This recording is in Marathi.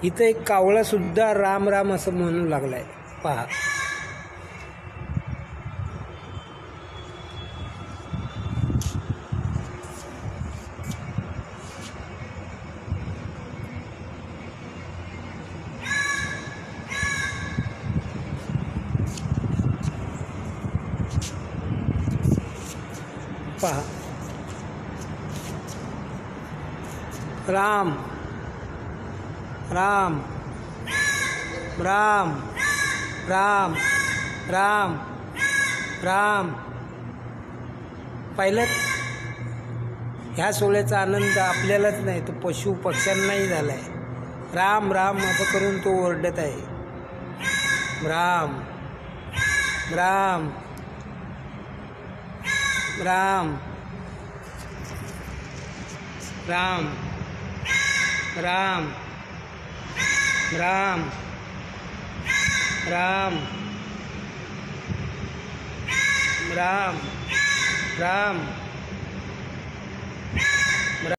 इथं एक कावळा सुद्धा राम राम असं म्हणू लागलाय, पहा. पहा, राम राम राम राम राम राम. पाहिलं, ह्या सोहळ्याचा आनंद आपल्यालाच नाही, तो पशु पक्ष्यांनाही झालाय. राम राम असं करून तो ओरडत आहे. राम राम राम राम राम राम राम राम राम.